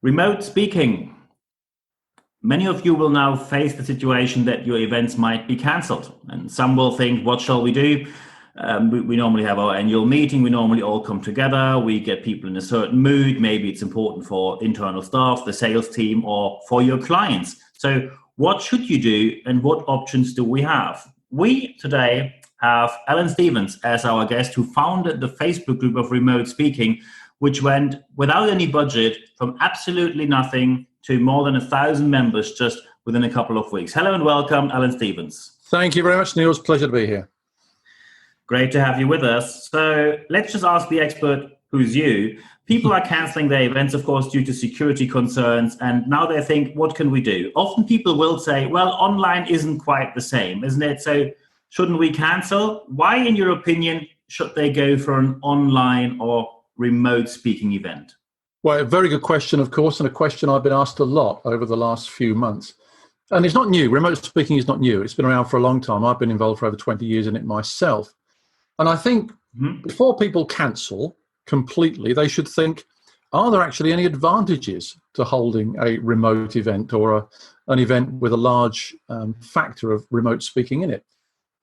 Remote speaking. Many of you will now face the situation that your events might be cancelled. And some will think, what shall we do? We normally have our annual meeting. We normally all come together. We get people in a certain mood. Maybe it's important for internal staff, the sales team, or for your clients. So what should you do and what options do we have? We today have Alan Stevens as our guest, who founded the Facebook group of remote speaking, which went without any budget from absolutely nothing to more than 1,000 members just within a couple of weeks. Hello and welcome, Alan Stevens. Thank you very much, Niels. Pleasure to be here. Great to have you with us. So let's just ask the expert, who's you. People are canceling their events, of course, due to security concerns. And now they think, what can we do? Often people will say, well, online isn't quite the same, isn't it? So shouldn't we cancel? Why, in your opinion, should they go for an online or remote speaking event? Well, a very good question, of course, and a question I've been asked a lot over the last few months. And it's not new. Remote speaking is not new. It's been around for a long time. I've been involved for over 20 years in it myself. And I think before people cancel completely, they should think, are there actually any advantages to holding a remote event or an event with a large factor of remote speaking in it?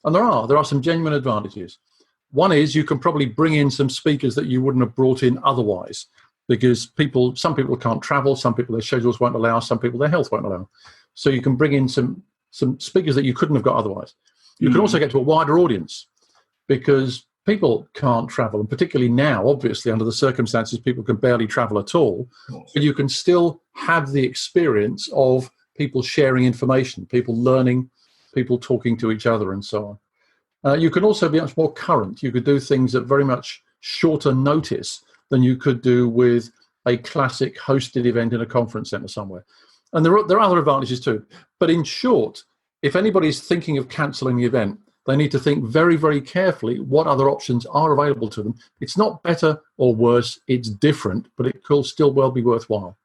And there are some genuine advantages. One is you can probably bring in some speakers that you wouldn't have brought in otherwise, because some people can't travel, some people their schedules won't allow, some people their health won't allow. So you can bring in some speakers that you couldn't have got otherwise. You can also get to a wider audience because people can't travel, and particularly now, obviously, under the circumstances, people can barely travel at all. But you can still have the experience of people sharing information, people learning, people talking to each other, and so on. You can also be much more current. You could do things at very much shorter notice than you could do with a classic hosted event in a conference centre somewhere. And there are other advantages too. But in short, if anybody's thinking of cancelling the event, they need to think very, very carefully what other options are available to them. It's not better or worse, it's different, but it could still well be worthwhile.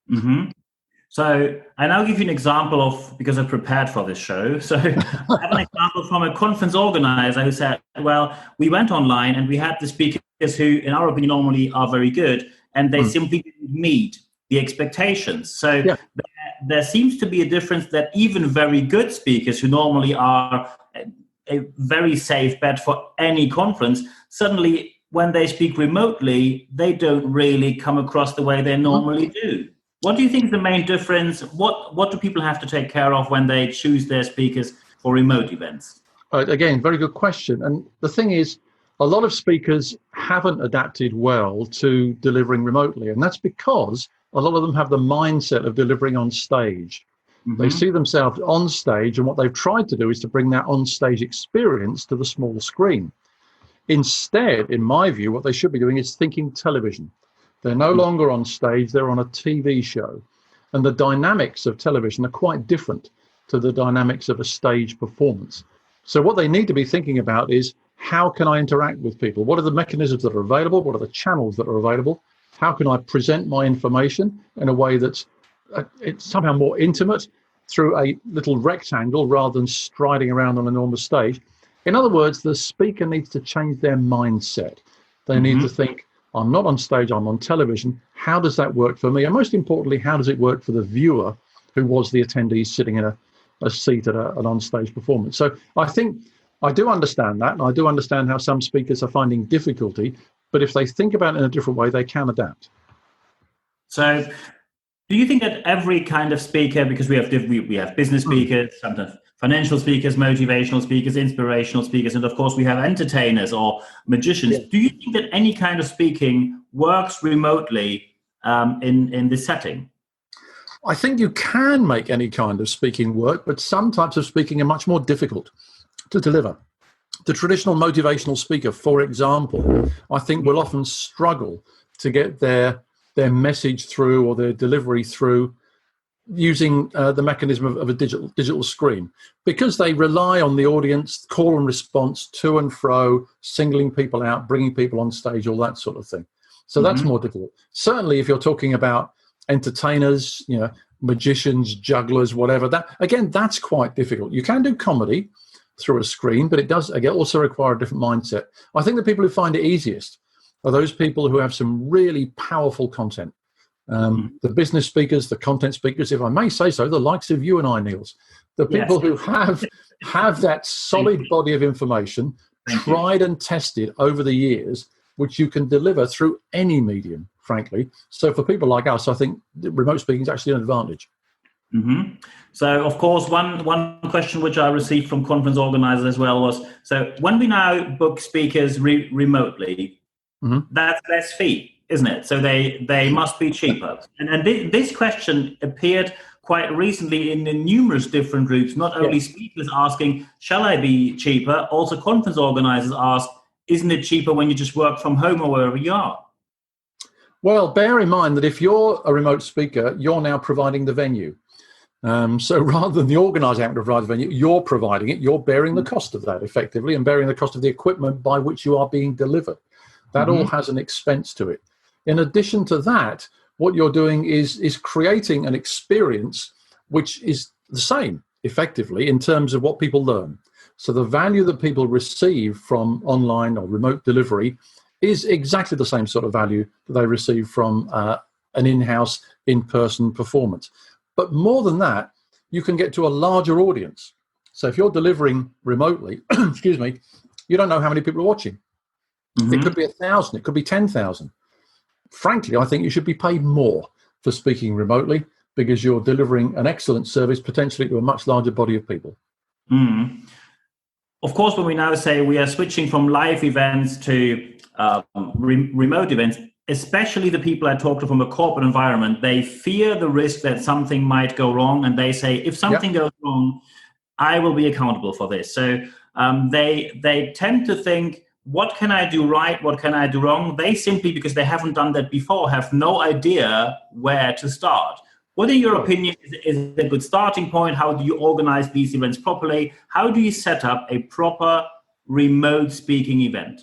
Mm-hmm. So I now give you an example of, because I prepared for this show. So I have an example from a conference organizer who said, well, we went online and we had the speakers who, in our opinion, normally are very good, and they simply didn't meet the expectations. So there seems to be a difference that even very good speakers who normally are a very safe bet for any conference, suddenly when they speak remotely, they don't really come across the way they normally do. What do you think is the main difference? What do people have to take care of when they choose their speakers for remote events? Again, very good question. And the thing is, a lot of speakers haven't adapted well to delivering remotely. And that's because a lot of them have the mindset of delivering on stage. They see themselves on stage, and what they've tried to do is to bring that on-stage experience to the small screen. Instead, in my view, what they should be doing is thinking television. They're no longer on stage, they're on a TV show. And the dynamics of television are quite different to the dynamics of a stage performance. So what they need to be thinking about is, how can I interact with people? What are the mechanisms that are available? What are the channels that are available? How can I present my information in a way that's it's somehow more intimate through a little rectangle rather than striding around on an enormous stage? In other words, the speaker needs to change their mindset. They need to think, I'm not on stage, I'm on television. How does that work for me? And most importantly, how does it work for the viewer who was the attendee sitting in a seat at an on-stage performance? So I think I do understand that, and I do understand how some speakers are finding difficulty, but if they think about it in a different way, they can adapt. So do you think that every kind of speaker, because we have business speakers, sometimes financial speakers, motivational speakers, inspirational speakers, and of course we have entertainers or magicians. Do you think that any kind of speaking works remotely in this setting? I think you can make any kind of speaking work, but some types of speaking are much more difficult to deliver. The traditional motivational speaker, for example, I think will often struggle to get their message through or their delivery through using the mechanism of a digital screen, because they rely on the audience, call and response, to and fro, singling people out, bringing people on stage, all that sort of thing. So that's more difficult. Certainly if you're talking about entertainers, magicians, jugglers, whatever, that's quite difficult. You can do comedy through a screen, but it does again also require a different mindset. I think the people who find it easiest are those people who have some really powerful content. The business speakers, the content speakers, if I may say so, the likes of you and I, Niels, the people who have that solid body of information, tried and tested over the years, which you can deliver through any medium, frankly. So for people like us, I think remote speaking is actually an advantage. Mm-hmm. So, of course, one question which I received from conference organizers as well was, so when we now book speakers remotely, that's less fee, isn't it? So they must be cheaper. And this question appeared quite recently in numerous different groups, not only speakers asking, shall I be cheaper? Also conference organizers ask, isn't it cheaper when you just work from home or wherever you are? Well, bear in mind that if you're a remote speaker, you're now providing the venue. So rather than the organizer having to provide the venue, you're providing it, you're bearing the cost of that effectively and bearing the cost of the equipment by which you are being delivered. That all has an expense to it. In addition to that, what you're doing is creating an experience which is the same effectively in terms of what people learn. So the value that people receive from online or remote delivery is exactly the same sort of value that they receive from an in-house, in-person performance. But more than that, you can get to a larger audience. So if you're delivering remotely, excuse me, you don't know how many people are watching. It could be 1,000, it could be 10,000. Frankly, I think you should be paid more for speaking remotely because you're delivering an excellent service potentially to a much larger body of people. Of course, when we now say we are switching from live events to remote events, especially the people I talk to from a corporate environment, they fear the risk that something might go wrong. And they say, if something goes wrong, I will be accountable for this. So they tend to think, what can I do right? What can I do wrong? They simply, because they haven't done that before, have no idea where to start. What, in your opinion, is a good starting point? How do you organize these events properly? How do you set up a proper remote speaking event?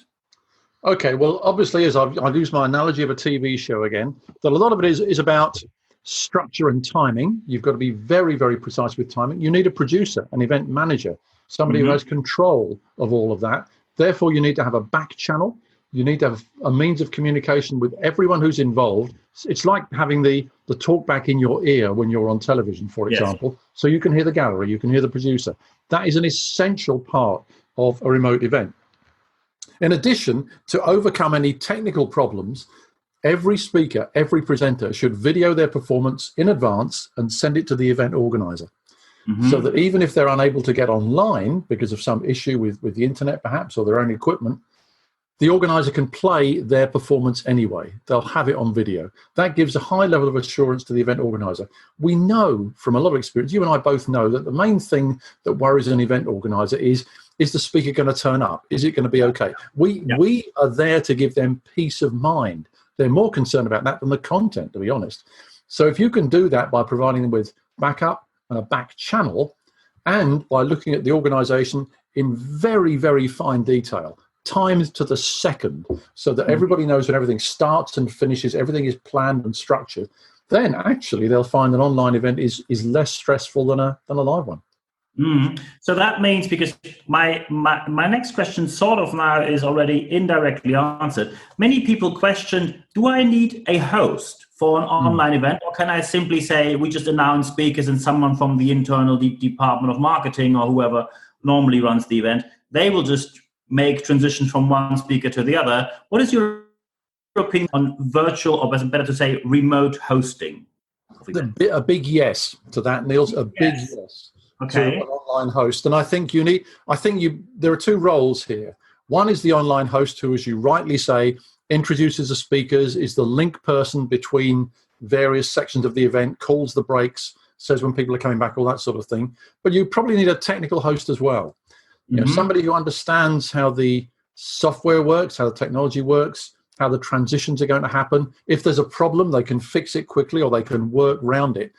Okay, well, obviously, as I've used my analogy of a TV show again, that a lot of it is about structure and timing. You've got to be very, very precise with timing. You need a producer, an event manager, somebody who has control of all of that. Therefore, you need to have a back channel. You need to have a means of communication with everyone who's involved. It's like having the talk back in your ear when you're on television, for example, so you can hear the gallery, you can hear the producer. That is an essential part of a remote event. In addition, to overcome any technical problems, every speaker, every presenter should video their performance in advance and send it to the event organizer. So that even if they're unable to get online because of some issue with the internet perhaps or their own equipment, the organizer can play their performance anyway. They'll have it on video. That gives a high level of assurance to the event organizer. We know from a lot of experience, you and I both know, that the main thing that worries an event organizer is the speaker going to turn up? Is it going to be okay? We are there to give them peace of mind. They're more concerned about that than the content, to be honest. So if you can do that by providing them with backup and a back channel, and by looking at the organization in very, very fine detail, timed to the second, so that everybody knows when everything starts and finishes, everything is planned and structured, then actually they'll find an online event is less stressful than a live one. So that means, because my next question sort of now is already indirectly answered. Many people question, do I need a host for an online event, or can I simply say we just announce speakers and someone from the internal department of marketing or whoever normally runs the event, they will just make transitions from one speaker to the other? What is your opinion on virtual, or better to say, remote hosting? A big yes to that, Niels. A big yes. To an online host. And I think there are two roles here. One is the online host who, as you rightly say, introduces the speakers, is the link person between various sections of the event, calls the breaks, says when people are coming back, all that sort of thing. But you probably need a technical host as well. You know, somebody who understands how the software works, how the technology works, how the transitions are going to happen. If there's a problem, they can fix it quickly or they can work around it.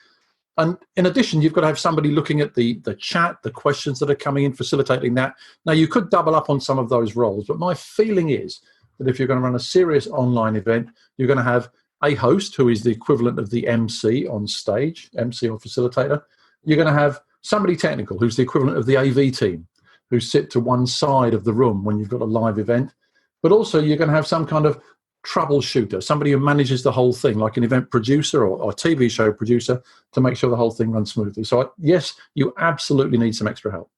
And in addition, you've got to have somebody looking at the chat, the questions that are coming in, facilitating that. Now, you could double up on some of those roles, but my feeling is that if you're going to run a serious online event, you're going to have a host who is the equivalent of the MC on stage, MC or facilitator. You're going to have somebody technical who's the equivalent of the AV team, who sit to one side of the room when you've got a live event. But also you're going to have some kind of troubleshooter, somebody who manages the whole thing, like an event producer or a TV show producer, to make sure the whole thing runs smoothly. So yes, you absolutely need some extra help.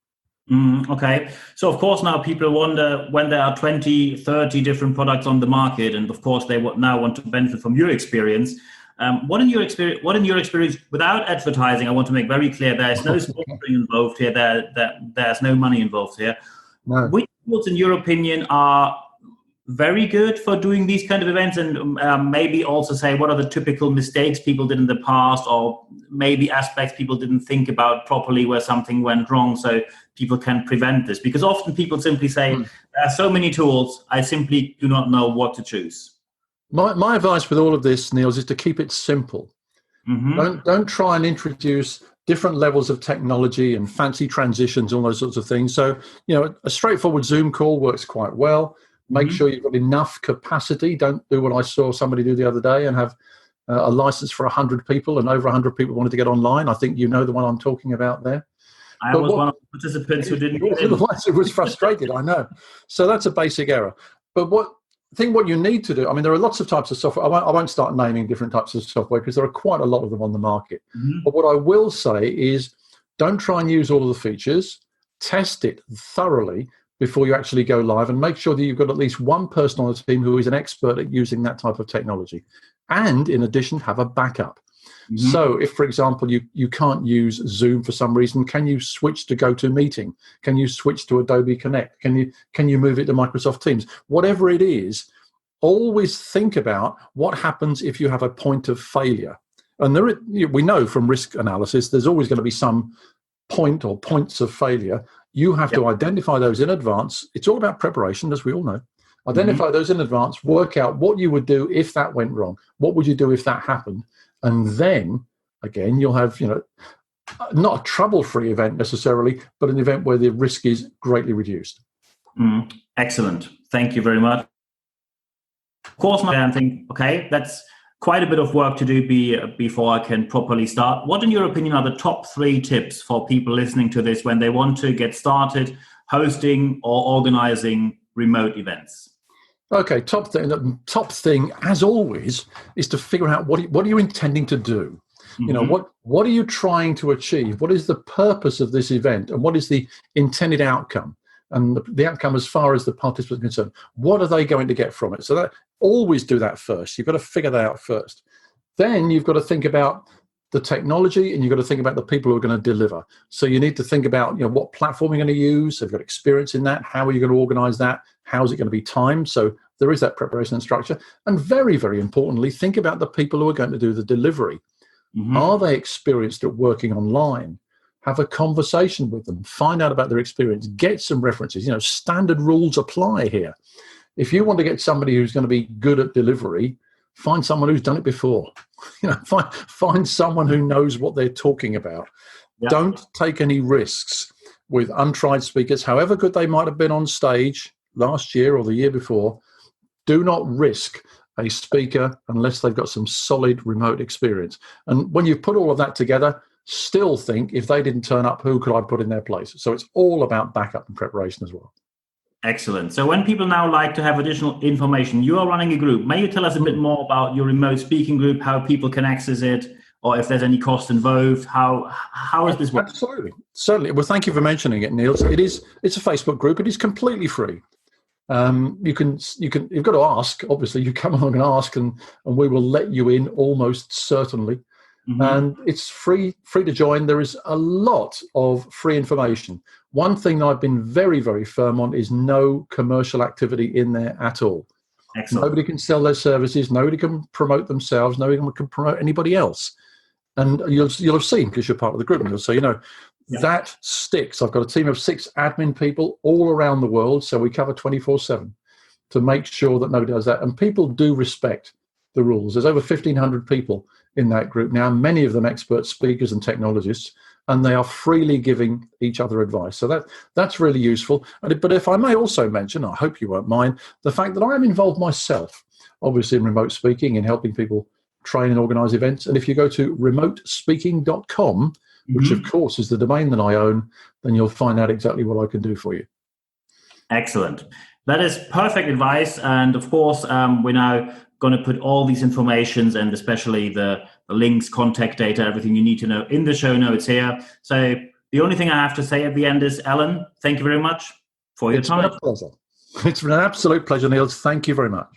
Okay. So, of course, now people wonder when there are 20, 30 different products on the market, and of course, they now want to benefit from your experience. What in your experience, without advertising, I want to make very clear, there is no sponsoring involved here, there's no money involved here. No. Which tools, in your opinion, are very good for doing these kind of events, and maybe also say what are the typical mistakes people did in the past, or maybe aspects people didn't think about properly where something went wrong, so people can prevent this? Because often people simply say, there are so many tools, I simply do not know what to choose. My advice with all of this, Niels, is to keep it simple. Don't try and introduce different levels of technology and fancy transitions, all those sorts of things. So, a straightforward Zoom call works quite well. Make sure you've got enough capacity. Don't do what I saw somebody do the other day and have a license for 100 people, and over 100 people wanted to get online. I think you know the one I'm talking about there. I was one of the participants who didn't get in. It was frustrated, I know. So that's a basic error. But what you need to do, I mean, there are lots of types of software. I won't start naming different types of software because there are quite a lot of them on the market. But what I will say is don't try and use all of the features. Test it thoroughly before you actually go live, and make sure that you've got at least one person on the team who is an expert at using that type of technology. And in addition, have a backup. So if, for example, you can't use Zoom for some reason, can you switch to GoToMeeting? Can you switch to Adobe Connect? Can you move it to Microsoft Teams? Whatever it is, always think about what happens if you have a point of failure. And we know from risk analysis, there's always going to be some point or points of failure. You have to identify those in advance. It's all about preparation, as we all know. Identify those in advance, work out what you would do if that went wrong. What would you do if that happened? And then, again, you'll have, not a trouble-free event necessarily, but an event where the risk is greatly reduced. Excellent. Thank you very much. Of course, I think, okay, that's quite a bit of work to do before I can properly start. What, in your opinion, are the top 3 tips for people listening to this when they want to get started hosting or organizing remote events? Okay, top thing, as always, is to figure out what are you intending to do. What are you trying to achieve? What is the purpose of this event, and what is the intended outcome? And the outcome, as far as the participants are concerned, what are they going to get from it? So always do that first. You've got to figure that out first. Then you've got to think about the technology, and you've got to think about the people who are going to deliver. So you need to think about what platform you're going to use. Have you got experience in that? How are you going to organize that? How is it going to be timed? So there is that preparation and structure. And very, very importantly, think about the people who are going to do the delivery. Are they experienced at working online? Have a conversation with them. Find out about their experience. Get some references. Standard rules apply here. If you want to get somebody who's going to be good at delivery, find someone who's done it before. Find someone who knows what they're talking about. Don't take any risks with untried speakers, however good they might have been on stage last year or the year before. Do not risk a speaker unless they've got some solid remote experience. And when you put all of that together, still think, if they didn't turn up, who could I put in their place? So it's all about backup and preparation as well. Excellent. So when people now like to have additional information, you are running a group. May you tell us a bit more about your remote speaking group, how people can access it, or if there's any cost involved? How is this working? Absolutely. Certainly. Well, thank you for mentioning it, Niels. It's a Facebook group. It is completely free. You've got to ask. Obviously, you come along and ask, and we will let you in almost certainly. And it's free to join. There is a lot of free information. One thing I've been very, very firm on is no commercial activity in there at all. Excellent. Nobody can sell their services. Nobody can promote themselves. Nobody can promote anybody else. And you'll have seen, because you're part of the group, so that sticks. I've got a team of 6 admin people all around the world, so we cover 24/7 to make sure that nobody does that. And people do respect the rules. There's over 1,500 people in that group now, many of them expert speakers and technologists, and they are freely giving each other advice. So that's really useful. But if I may also mention, I hope you won't mind, the fact that I am involved myself, obviously in remote speaking, in helping people train and organize events. And if you go to remotespeaking.com, which of course is the domain that I own, then you'll find out exactly what I can do for you. Excellent. That is perfect advice. And of course, we're now going to put all these informations and especially the links, contact data, everything you need to know in the show notes here. So the only thing I have to say at the end is, Alan, thank you very much for your time. It's been a pleasure. It's been an absolute pleasure, Niels. Thank you very much.